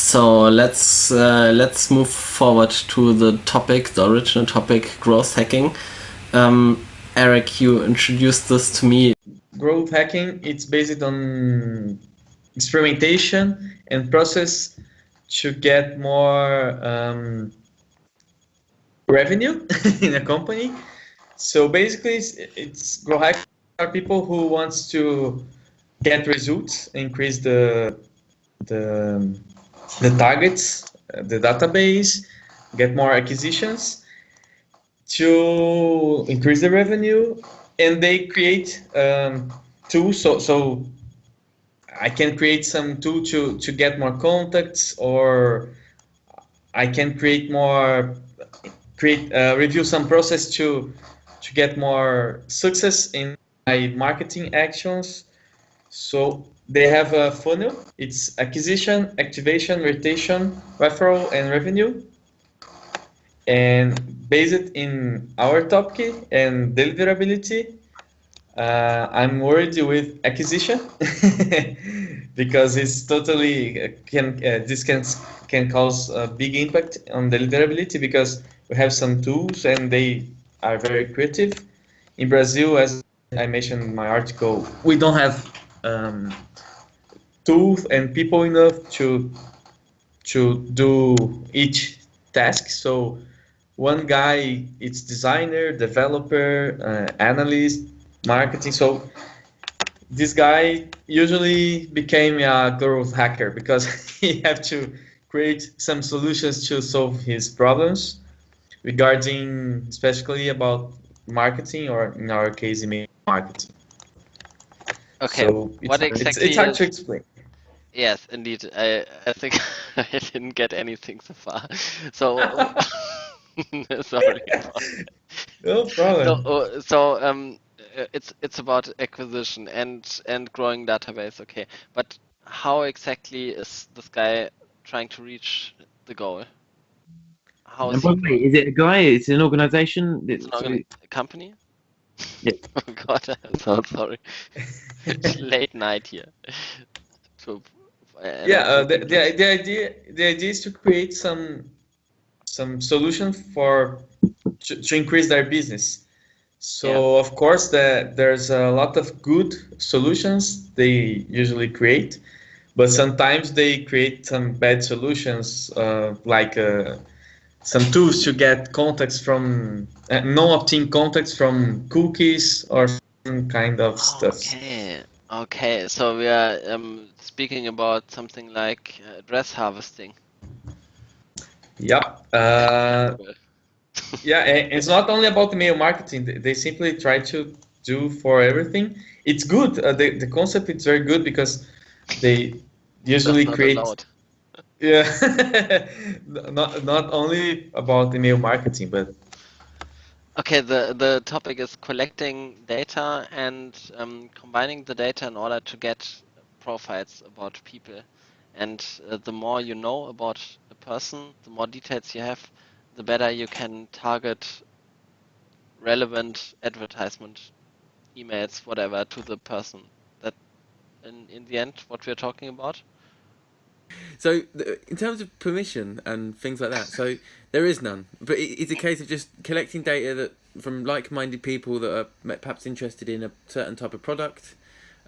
So let's move forward to the topic, the original topic, growth hacking. Eric, you introduced this to me. Growth hacking, it's based on experimentation and process to get more revenue in a company. So basically, it's growth hackers are people who wants to get results, increase the the targets, the database, get more acquisitions to increase the revenue, and they create tools. So I can create some tool to get more contacts, or I can create review some process to get more success in my marketing actions. So they have a funnel. It's acquisition, activation, retention, referral, and revenue. And based in our topic and deliverability, I'm worried with acquisition because it's totally this can cause a big impact on deliverability because we have some tools and they are very creative. In Brazil, as I mentioned in my article, we don't have tools and people enough to do each task. So one guy, it's designer, developer, analyst, marketing. So this guy usually became a growth hacker because he have to create some solutions to solve his problems regarding, especially about marketing, or in our case, email marketing. Okay, So what exactly it's hard is... to explain. Yes, indeed. I think I didn't get anything so far. So sorry about that. No problem. It's about acquisition and growing database. Okay, but how exactly is this guy trying to reach the goal? How And is by he the way, growing? is it a guy? It's an organization? It's an a company? Yeah. Oh God, I'm so sorry. It's late night here. So, and I'm Yeah, thinking that- the idea is to create some solution for to increase their business. So of course there's a lot of good solutions they usually create, but sometimes they create some bad solutions, like some tools to get contacts from non-opt-in contacts from cookies or some kind of stuff. Okay, okay. So we are speaking about something like address harvesting. Yep. Well, Yeah, and it's not only about email marketing. They simply try to do for everything. It's good. The concept is very good because they usually that's not create. allowed. Yeah, not only about email marketing, but Okay, the topic is collecting data and combining the data in order to get profiles about people. And the more you know about a person, the more details you have, the better you can target relevant advertisement, emails, whatever, to the person. That, in the end, what we're talking about. So, in terms of permission and things like that, so there is none. But it's a case of just collecting data that from like-minded people that are perhaps interested in a certain type of product.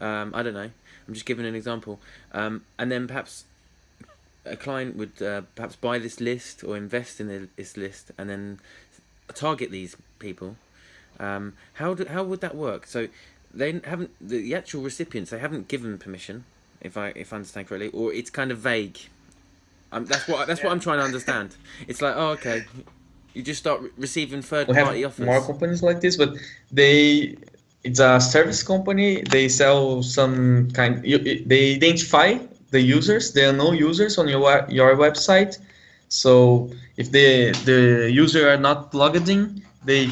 I don't know. I'm just giving an example. And then perhaps a client would perhaps buy this list or invest in this list and then target these people. How would that work? So they haven't, the actual recipients, they haven't given permission, if I understand correctly, or it's kind of vague. That's what I'm trying to understand. It's like, oh, okay, you just start receiving third we party have offers. more companies like this. But it's a service company. They sell some kind. They identify the users. There are no users on your website. So if the user are not logged in, they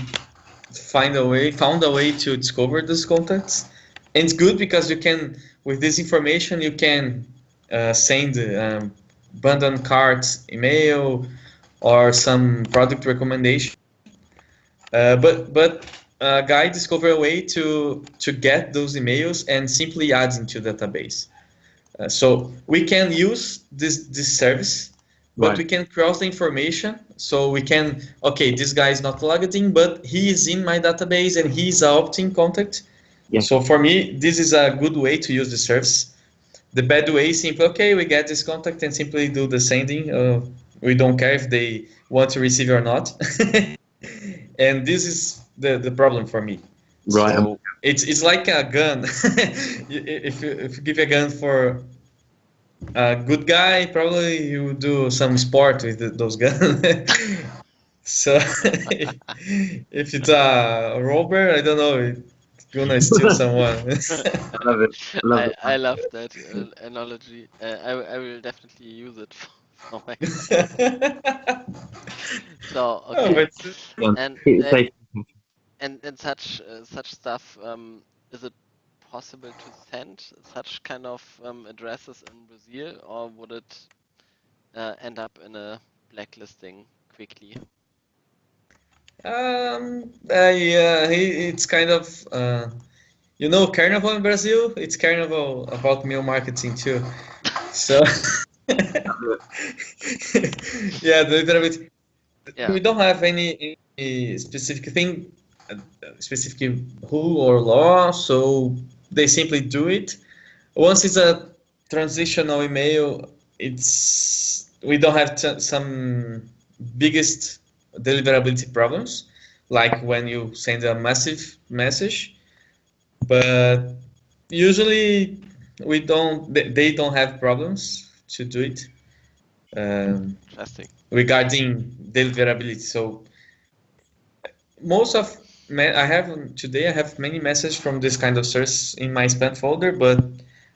found a way to discover those contacts. And it's good because you can, with this information, you can send abandoned carts email or some product recommendation. But a guy discovered a way to get those emails and simply add into database. So we can use this service, but Right. we can cross the information. So we can, okay, this guy is not logged in, but he is in my database and he's a opt-in contact. Yeah. So for me, this is a good way to use the service. The bad way is simply, okay, we get this contact and simply do the sending. We don't care if they want to receive or not. And this is the problem for me. Right. So it's like a gun. If you give a gun for a good guy, probably you do some sport with those guns. So if it's a robber, I don't know, it's gonna steal someone. I love it. I love it. I love that analogy. I will definitely use it for my. So Oh, okay, but Yeah. and Keep it safe. and such stuff. Is it possible to send such kind of addresses in Brazil, or would it end up in a blacklisting quickly? yeah, it's kind of Carnival in Brazil. It's Carnival about meal marketing too. So yeah, literally, Yeah. we don't have any specific thing, specific rule or law. So they simply do it. Once it's a transitional email, we don't have some biggest deliverability problems, like when you send a massive message. But usually they don't have problems to do it Interesting. regarding deliverability. So most of I have many messages from this kind of source in my spam folder, but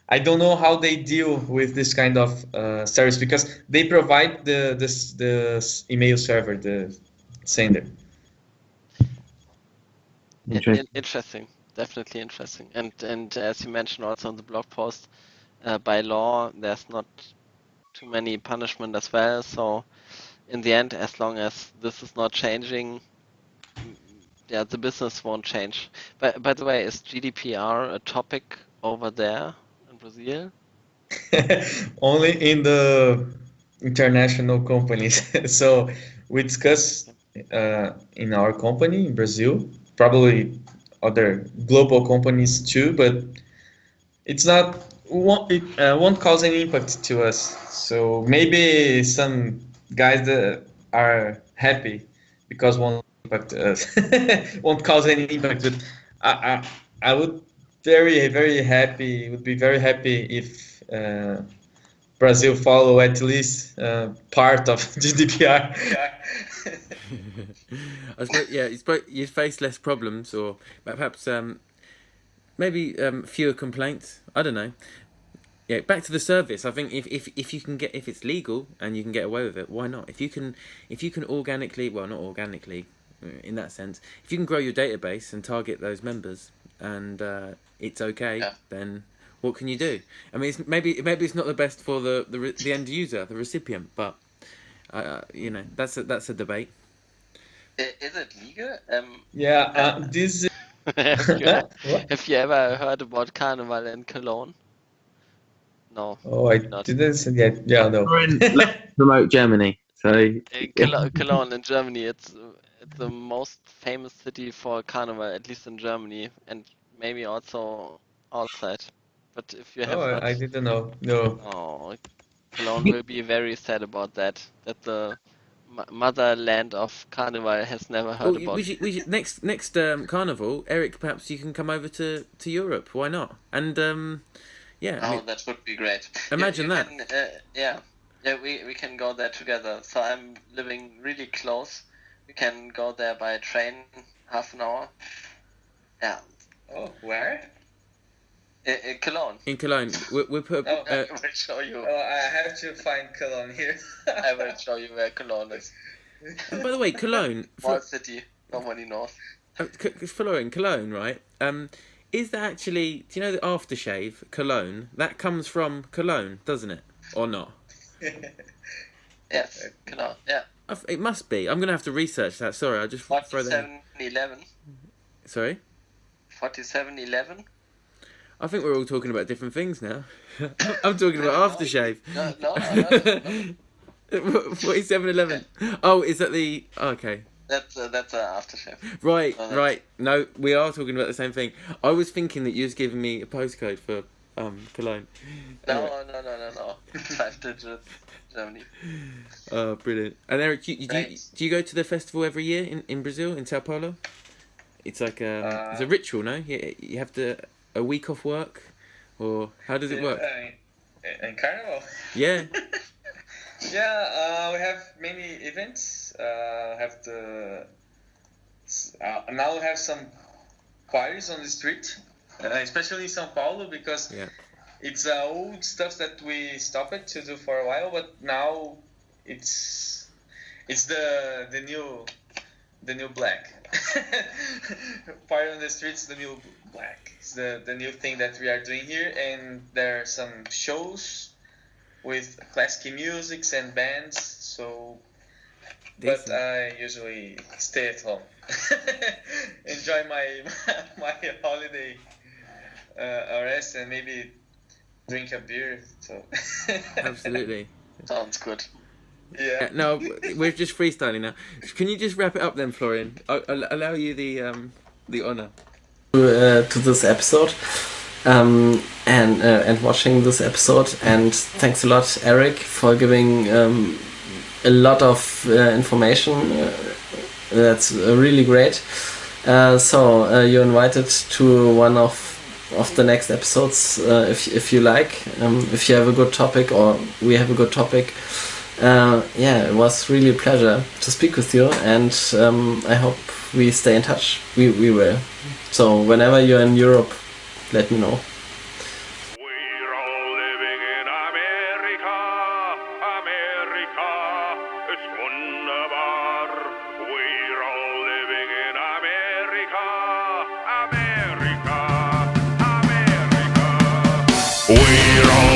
I don't know how they deal with this kind of service because they provide the email server, the sender. Interesting. Interesting. Definitely interesting. And as you mentioned also on the blog post, by law there's not too many punishment as well. So in the end, as long as this is not changing, yeah, the business won't change. But by the way, is GDPR a topic over there in Brazil? Only in the international companies. So we discuss in our company in Brazil, probably other global companies too, but it won't cause any impact to us. So maybe some guys that are happy because won't impact us, won't cause any impact. But I, I, I would would be very happy if Brazil follow at least part of GDPR. I suppose, yeah, you face less problems, or perhaps maybe fewer complaints. I don't know. Yeah, back to the service. I think if you can get, if it's legal and you can get away with it, why not? If you can organically, well, not organically, in that sense, if you can grow your database and target those members, and it's okay, Yeah. then what can you do? I mean, maybe it's not the best for the end user, the recipient, but that's a debate. Is it legal? Yeah, this. Have you ever heard about Carnival in Cologne? No. Oh, I Not. didn't say yet. Yeah, no. Let's promote Germany. So Cologne in Germany, it's the most famous city for Carnival, at least in Germany, and maybe also outside. But if you have Oh, not, I didn't know. No. oh, Cologne will be very sad about that. That the motherland of Carnival has never heard Well, about. we should next Carnival, Eric. Perhaps you can come over to Europe. Why not? And yeah, I mean, that would be great. Imagine that. Yeah, we can go there together. So I'm living really close. We can go there by train, half an hour. Yeah. Oh, where? Cologne. in Cologne, we'll put. Oh, I will show you. Oh, I have to find Cologne here. I will show you where Cologne is. And by the way, Cologne, Small city. Nobody knows. following Cologne, right? Is that actually? Do you know the aftershave Cologne? That comes from Cologne, doesn't it, or not? Yes, Cologne. Yeah. It must be. I'm gonna have to research that. Sorry, I just throw that. 4711. Sorry. 4711. I think we're all talking about different things now. I'm talking about aftershave. No, 4711. Oh, is that the... Okay. that's an aftershave. Right, Oh, that's- right. No, we are talking about the same thing. I was thinking that you was giving me a postcode for Cologne. No. 5 digits, Germany. Oh, brilliant. And Eric, do Thanks. you go to the festival every year in Brazil, in Sao Paulo? It's like it's a ritual, no? You have a week off work, or how does it work? In Carnival. Yeah. Yeah, we have many events. Now we have some parties on the street, especially in São Paulo, because Yeah. it's old stuff that we stopped to do for a while, but now it's the new black. Party on the streets, the new black. It's the new thing that we are doing here, and there are some shows with classical musics and bands. So, but Decent. I usually stay at home, enjoy my holiday, rest, and maybe drink a beer. So Absolutely. Sounds good. yeah. No, we're just freestyling now. Can you just wrap it up then, Florian? I'll allow you the honor. To this episode and watching this episode, and thanks a lot, Eric, for giving a lot of information. That's really great. So you're invited to one of the next episodes if you like, if you have a good topic or we have a good topic. Yeah, it was really a pleasure to speak with you, and I hope we stay in touch. We will. So whenever you're in Europe, let me know. We're all living in America, America, it's wunderbar. We're all living in America, America, America. We're all